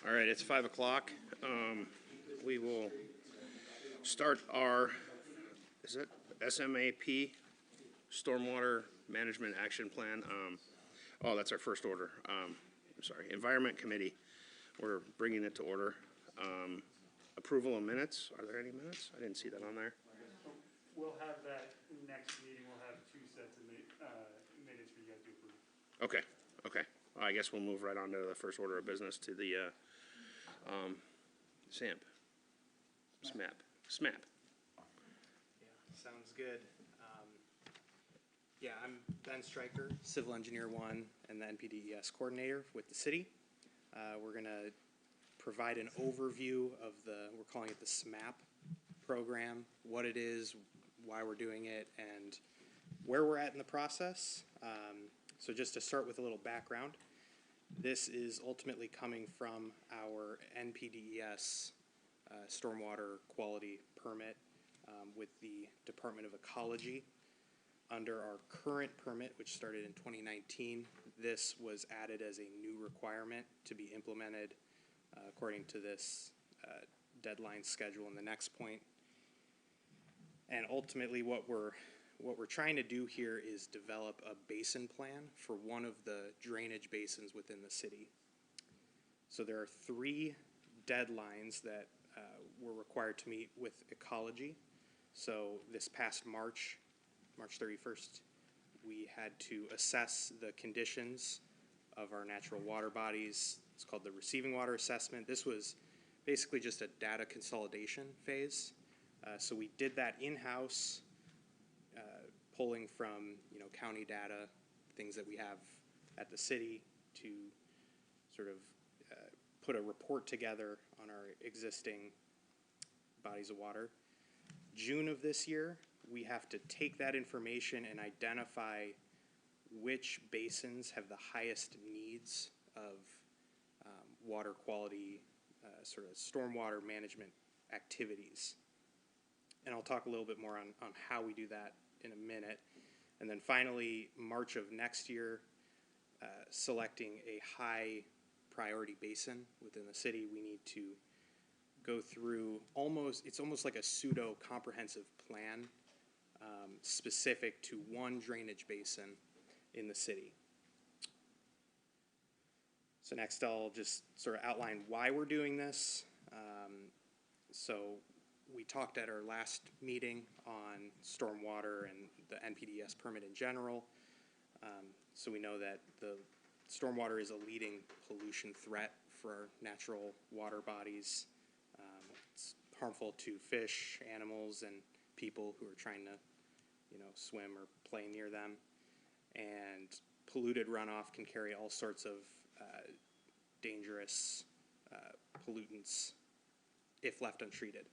All right, it's 5 o'clock. We will start our, is it SMAP, Stormwater Management Action Plan? Oh, that's our first order. I'm sorry, Environment Committee. We're bringing it to order. Approval of minutes. Are there any minutes? I didn't see that on there. We'll have that next meeting. We'll have two sets of minutes for you guys to approve. Okay, okay. Well, I guess we'll move right on to the first order of business to the SMAP. Yeah, sounds good. Yeah, I'm Ben Stryker, Civil Engineer 1 and the NPDES Coordinator with the city. We're going to provide an overview of we're calling it the SMAP program, what it is, why we're doing it, and where we're at in the process. So just to start with a little background, this is ultimately coming from our NPDES stormwater quality permit with the Department of Ecology. Under our current permit, which started in 2019, this was added as a new requirement to be implemented according to this deadline schedule in the next point. And ultimately what we're trying to do here is develop a basin plan for one of the drainage basins within the city. So there are 3 deadlines that we're required to meet with ecology. So this past March 31st, we had to assess the conditions of our natural water bodies. It's called the receiving water assessment. This was basically just a data consolidation phase. So we did that in-house, pulling from county data, things that we have at the city to sort of put a report together on our existing bodies of water. June of this year, we have to take that information and identify which basins have the highest needs of water quality, sort of stormwater management activities. And I'll talk a little bit more on how we do that in a minute. And then finally, March of next year, selecting a high priority basin within the city. We need to go through it's almost like a pseudo comprehensive plan specific to one drainage basin in the city. So next I'll just sort of outline why we're doing this. So we talked at our last meeting on stormwater and the NPDES permit in general. So we know that the stormwater is a leading pollution threat for our natural water bodies. It's harmful to fish, animals, and people who are trying to, swim or play near them. And polluted runoff can carry all sorts of dangerous pollutants if left untreated.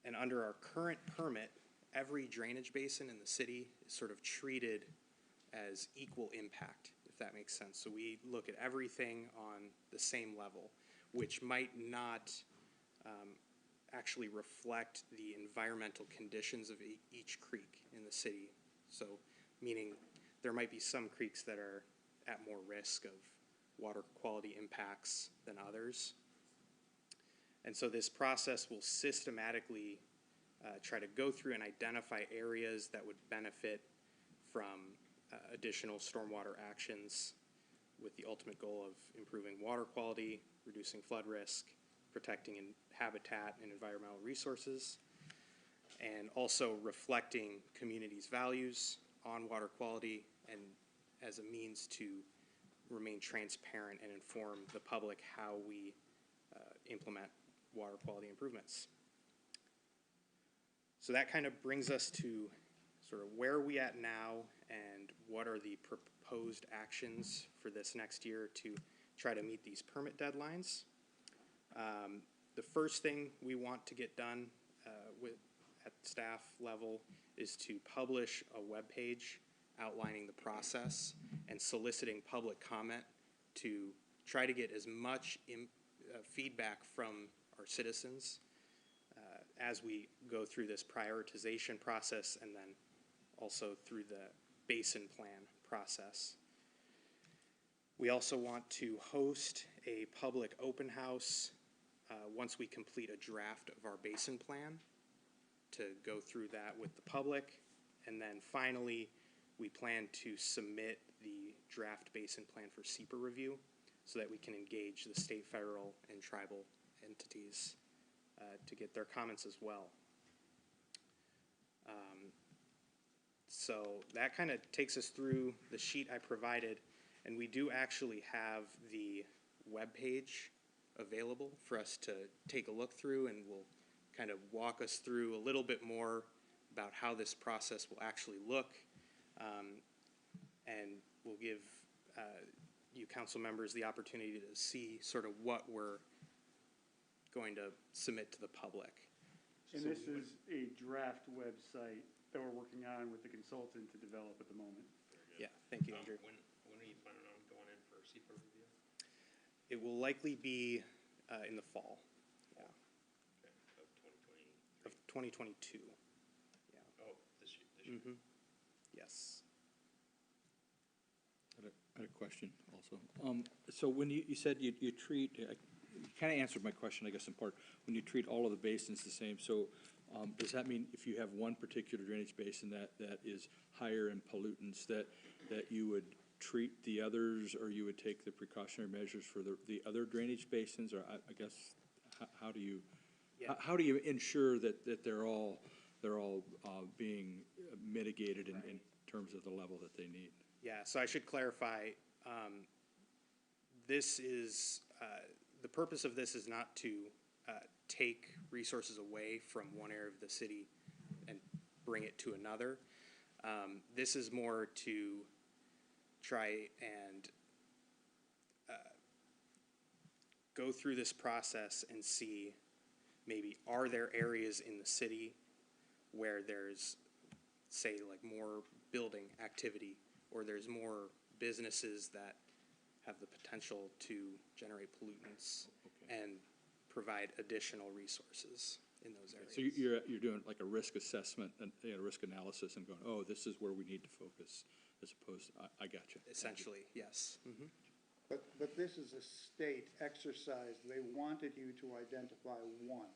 And under our current permit, every drainage basin in the city is sort of treated as equal impact, if that makes sense. So we look at everything on the same level, which might not actually reflect the environmental conditions of each creek in the city. So meaning there might be some creeks that are at more risk of water quality impacts than others. And so this process will systematically try to go through and identify areas that would benefit from additional stormwater actions with the ultimate goal of improving water quality, reducing flood risk, protecting habitat and environmental resources, and also reflecting communities' values on water quality and as a means to remain transparent and inform the public how we implement water quality improvements. So that kind of brings us to sort of where are we at now and what are the proposed actions for this next year to try to meet these permit deadlines. The first thing we want to get done at staff level is to publish a web page outlining the process and soliciting public comment to try to get as much feedback from our citizens as we go through this prioritization process and then also through the basin plan process. We also want to host a public open house once we complete a draft of our basin plan, to go through that with the public. And then finally, we plan to submit the draft basin plan for SEPA review so that we can engage the state, federal, and tribal entities to get their comments as well. So that kind of takes us through the sheet I provided, and we do actually have the webpage available for us to take a look through, and we'll kind of walk us through a little bit more about how this process will actually look, and we'll give you council members the opportunity to see sort of what we're going to submit to the public. And this is a draft website that we're working on with the consultant to develop at the moment. Yeah, thank you, Andrew. When are you planning on going in for SEPA review? It will likely be in the fall, yeah, Okay, of of 2020. 2022. Oh, this year. Mm-hmm. Yes. I had a question also. So when you said you treat, you kind of answered my question, I guess, in part. When you treat all of the basins the same, so does that mean if you have one particular drainage basin that is higher in pollutants, that you would treat the others, or you would take the precautionary measures for the other drainage basins? Or I guess, how do you, Yeah. how do you ensure that they're all being mitigated in terms of the level that they need? Yeah, so I should clarify, this is, the purpose of this is not to take resources away from one area of the city and bring it to another. This is more to try and go through this process and see maybe, are there areas in the city where there's, say, like more building activity, or there's more businesses that have the potential to generate pollutants and provide additional resources in those areas. So you're doing like a risk assessment and risk analysis and going, oh, this is where we need to focus, as opposed to, I got you. Essentially, yes. Mm-hmm. But this is a state exercise. They wanted you to identify one.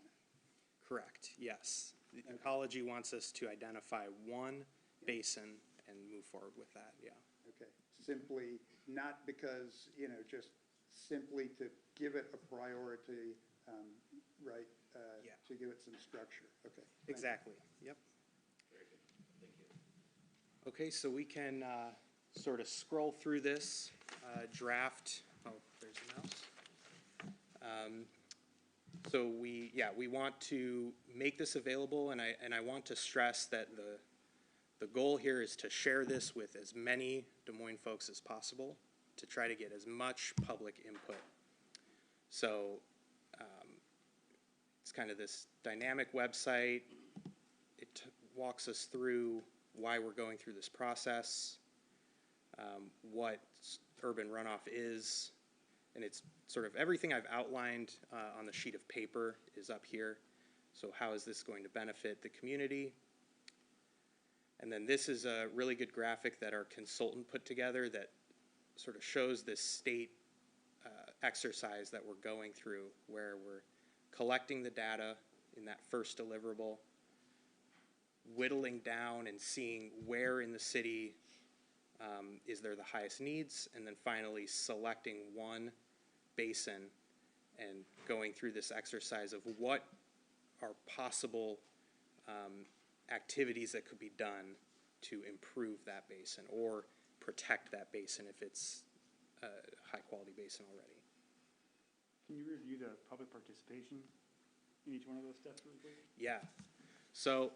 Correct, yes. The ecology wants us to identify one basin and move forward with that, yeah. Okay, simply, not because, just simply to give it a priority, right? Yeah. To give it some structure. Okay. thank you. Exactly, yep. Okay, so we can sort of scroll through this draft. Oh, there's a mouse. So we want to make this available, and I want to stress that the goal here is to share this with as many Des Moines folks as possible to try to get as much public input. So it's kind of this dynamic website. It walks us through why we're going through this process, what urban runoff is, and it's sort of everything I've outlined on the sheet of paper is up here. So how is this going to benefit the community? And then this is a really good graphic that our consultant put together that sort of shows this state exercise that we're going through, where we're collecting the data in that first deliverable, whittling down and seeing where in the city is there the highest needs, and then finally selecting one basin and going through this exercise of what are possible activities that could be done to improve that basin or protect that basin if it's a high-quality basin already. Can you review the public participation in each one of those steps really quick? Yeah. So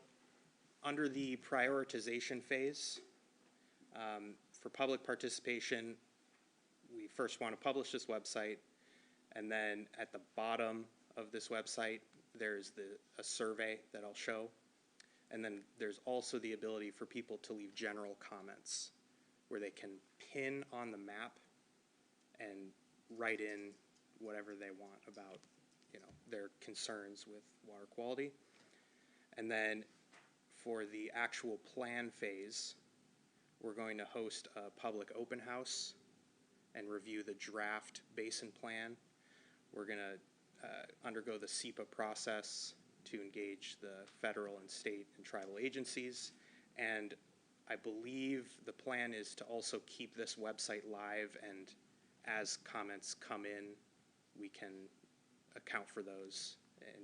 under the prioritization phase, for public participation, we first want to publish this website, and then at the bottom of this website, there's a survey that I'll show. And then there's also the ability for people to leave general comments where they can pin on the map and write in whatever they want about, their concerns with water quality. And then for the actual plan phase, we're going to host a public open house and review the draft basin plan. We're gonna undergo the SEPA process to engage the federal and state and tribal agencies. And I believe the plan is to also keep this website live, and as comments come in, we can account for those and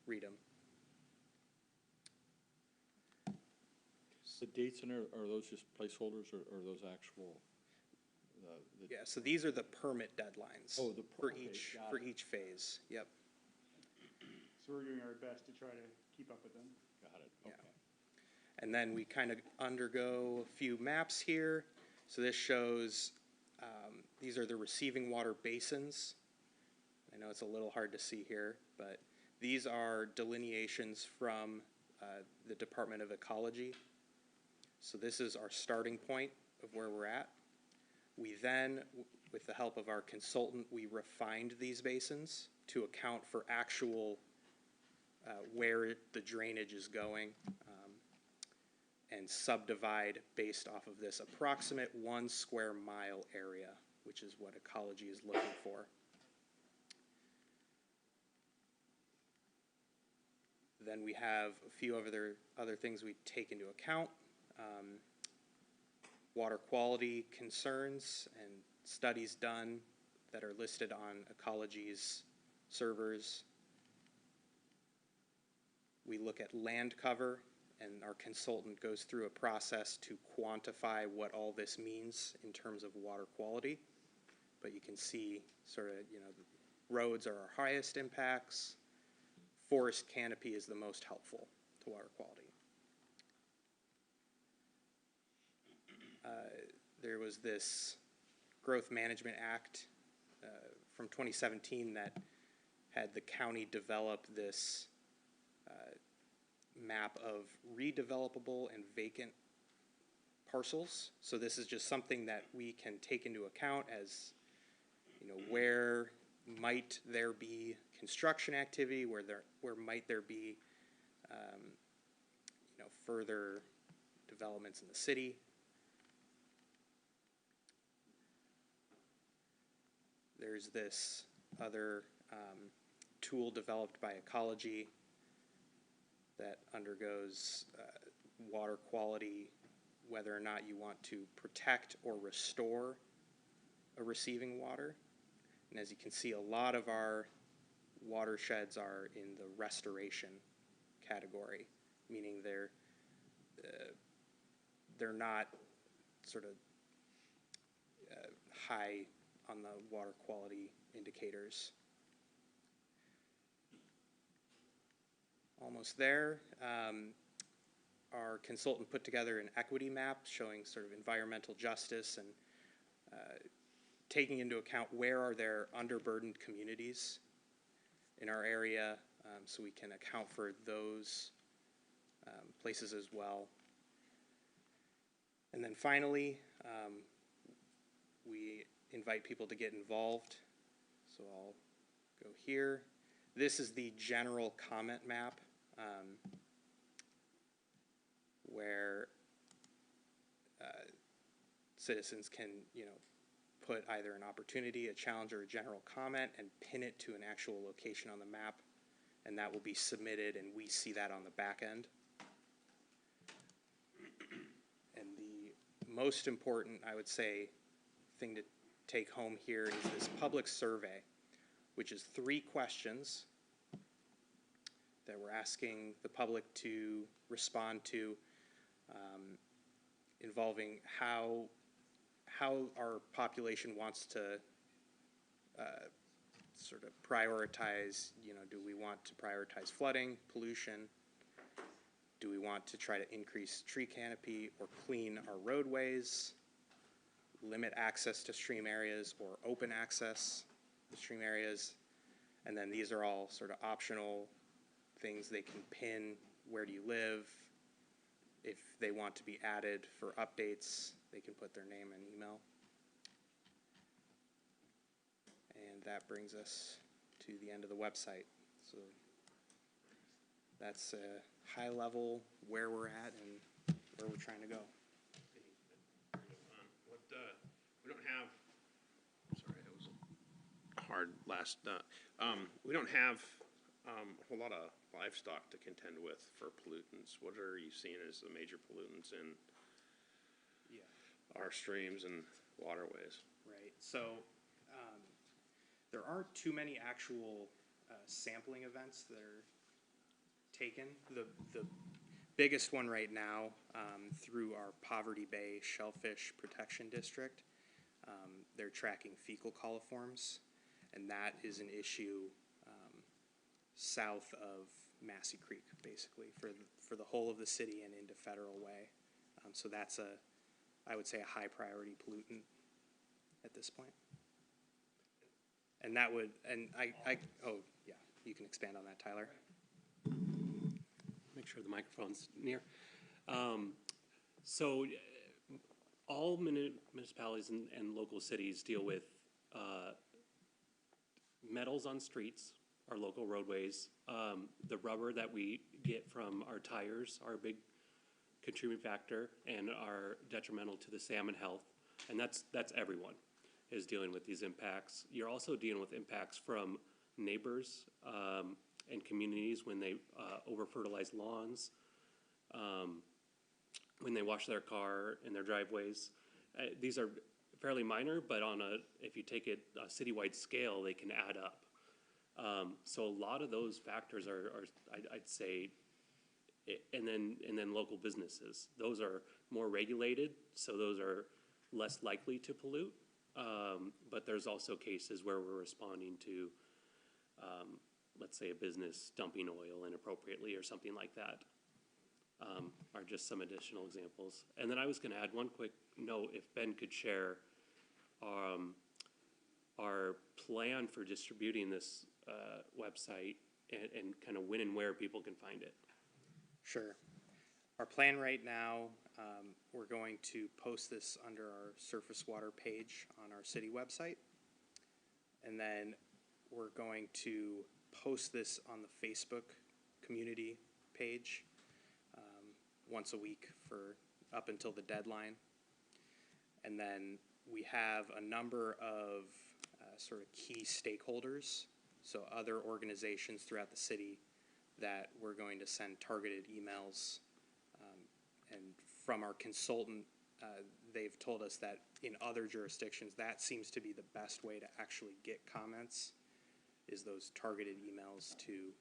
read them. The dates in there, are those just placeholders, or are those actual? Yeah, so these are the permit deadlines. Oh, for okay, each got for it. each phase. Yep. So we're doing our best to try to keep up with them. Got it, Yeah. okay. And then we kind of undergo a few maps here. So this shows, these are the receiving water basins. I know it's a little hard to see here, but these are delineations from the Department of Ecology. So this is our starting point of where we're at. We then, with the help of our consultant, we refined these basins to account for actual where the drainage is going, and subdivide based off of this approximate 1 square mile area, which is what ecology is looking for. Then we have a few other things we take into account. Water quality concerns and studies done that are listed on ecology's servers. We look at land cover, and our consultant goes through a process to quantify what all this means in terms of water quality. But you can see sort of, roads are our highest impacts. Forest canopy is the most helpful to water quality. There was this Growth Management Act from 2017 that had the county develop this map of redevelopable and vacant parcels. So this is just something that we can take into account as, where might there be construction activity, where might there be, further developments in the city. There's this other tool developed by Ecology that undergoes water quality, whether or not you want to protect or restore a receiving water. And as you can see, a lot of our watersheds are in the restoration category, meaning they're not sort of high on the water quality indicators. Almost there. Our consultant put together an equity map showing sort of environmental justice and taking into account where are there underburdened communities in our area, so we can account for those places as well. And then finally, we invite people to get involved. So I'll go here. This is the general comment map, where citizens can, put either an opportunity, a challenge, or a general comment and pin it to an actual location on the map, and that will be submitted, and we see that on the back end. And the most important, I would say, thing to take home here is this public survey, which is 3 questions that we're asking the public to respond to, involving how our population wants to sort of prioritize, do we want to prioritize flooding, pollution? Do we want to try to increase tree canopy or clean our roadways, limit access to stream areas or open access to stream areas? And then these are all sort of optional things they can pin. Where do you live? If they want to be added for updates, they can put their name and email. And that brings us to the end of the website. So that's a high level where we're at and where we're trying to go. We don't have hard last, we don't have, a whole lot of livestock to contend with for pollutants. What are you seeing as the major pollutants in Yeah. our streams and waterways? Right, so, there aren't too many actual, sampling events that are taken. The biggest one right now, through our Poverty Bay Shellfish Protection District, they're tracking fecal coliforms, and that is an issue, south of Massey Creek, basically, for the whole of the city and into Federal Way. So that's I would say a high priority pollutant at this point. And that would, and oh, yeah, you can expand on that, Tyler. Make sure the microphone's near. So all municipalities and local cities deal with metals on streets, our local roadways. The rubber that we get from our tires are a big contributing factor and are detrimental to the salmon health. And that's everyone is dealing with these impacts. You're also dealing with impacts from neighbors and communities when they over-fertilize lawns, when they wash their car in their driveways. These are fairly minor, but if you take it a citywide scale, they can add up. So a lot of those factors are I'd say, and then local businesses. Those are more regulated, so those are less likely to pollute. But there's also cases where we're responding to, let's say, a business dumping oil inappropriately or something like that. Are just some additional examples. And then I was going to add one quick note, if Ben could share our plan for distributing this website and kind of when and where people can find it. Sure. Our plan right now, we're going to post this under our surface water page on our city website. And then we're going to post this on the Facebook community page once a week for up until the deadline. And then we have a number of sort of key stakeholders, so other organizations throughout the city that we're going to send targeted emails. And from our consultant, they've told us that in other jurisdictions, that seems to be the best way to actually get comments, is those targeted emails to,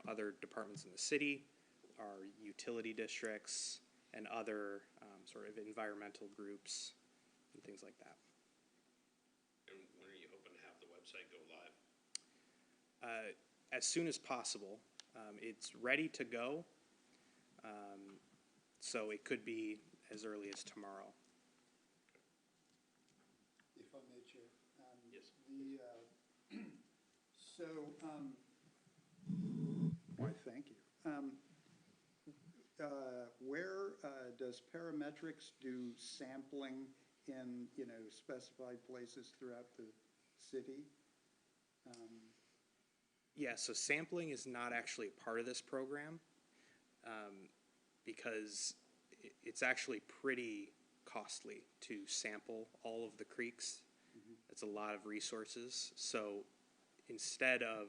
other departments in the city, our utility districts, and other sort of environmental groups and things like that. And when are you hoping to have the website go live? As soon as possible. It's ready to go, so it could be as early as tomorrow. If I may, Chair. Yes. Why, thank you. Where does Parametrics do sampling in, specified places throughout the city? Yeah, so sampling is not actually a part of this program because it's actually pretty costly to sample all of the creeks. It's a lot of resources. So instead of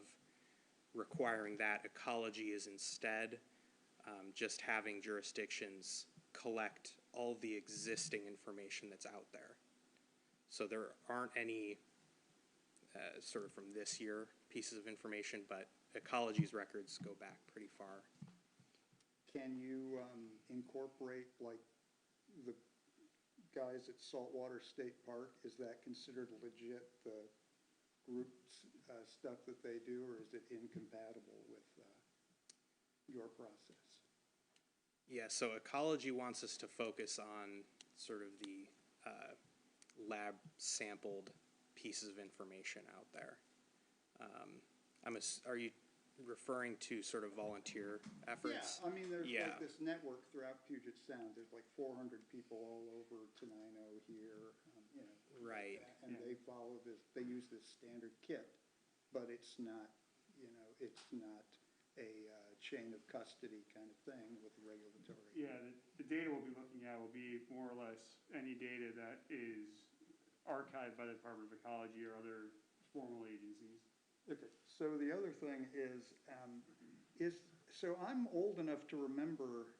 requiring that, ecology is instead just having jurisdictions collect all the existing information that's out there. So there aren't any sort of from this year pieces of information, but ecology's records go back pretty far. Can you incorporate, like, the guys at Saltwater State Park? Is that considered legit, the group stuff that they do, or is it incompatible with your process? Yeah, so ecology wants us to focus on sort of the lab sampled pieces of information out there. Are you referring to sort of volunteer efforts? Yeah, I mean, there's Yeah. like this network throughout Puget Sound. There's like 400 people all over Tenino here, Right. and they follow this, they use this standard kit, but it's not, it's not a chain of custody kind of thing with regulatory. Yeah, the data we'll be looking at will be more or less any data that is archived by the Department of Ecology or other formal agencies. Okay, so the other thing so I'm old enough to remember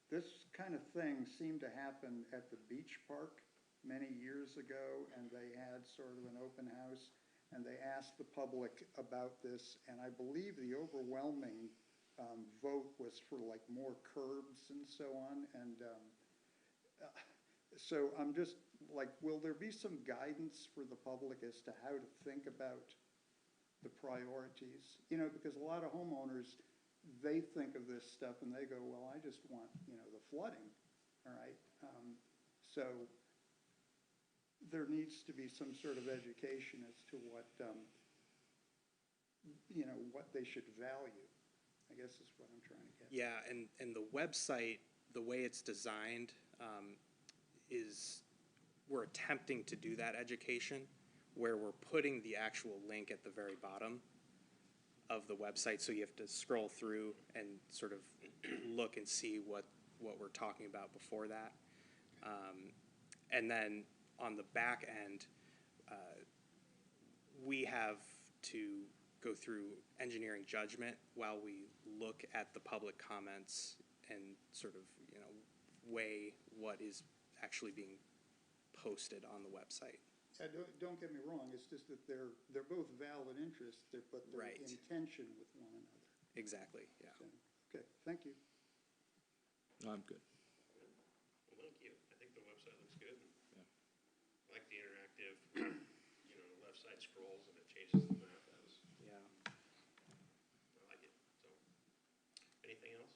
this kind of thing seemed to happen at the beach park many years ago, and they had sort of an open house, and they asked the public about this, and I believe the overwhelming vote was for like more curbs and so on, and so I'm just like, will there be some guidance for the public as to how to think about the priorities? You know, because a lot of homeowners, they think of this stuff and they go, well, I just want, you know, the flooding, all right? So there needs to be some sort of education as to what, you know, what they should value, I guess is what I'm trying to get. Yeah, and the website, the way it's designed, is we're attempting to do that education, where we're putting the actual link at the very bottom of the website, so you have to scroll through and sort of look and see what we're talking about before that. And then on the back end, we have to go through engineering judgment while we look at the public comments and sort of, you know, weigh what is actually being posted on the website. Don't get me wrong, it's just that they're both valid interests, but they're Right. in tension with one another. Exactly, yeah. So, okay, thank you. No, I'm good. Well, thank you. I think the website looks good. Yeah. I like the interactive, you know, left side scrolls and it changes the map. Yeah. I like it. So, anything else?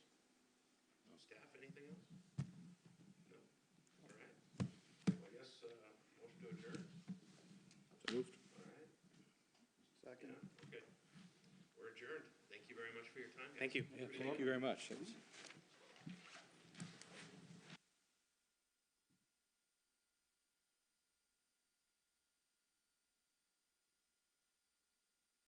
Staff, anything else? No? All right. Well, I guess, motion to adjourn. So moved. All right. Second. Yeah, okay. We're adjourned. Thank you very much for your time, guys. Thank you. Yeah, thank you very much. That was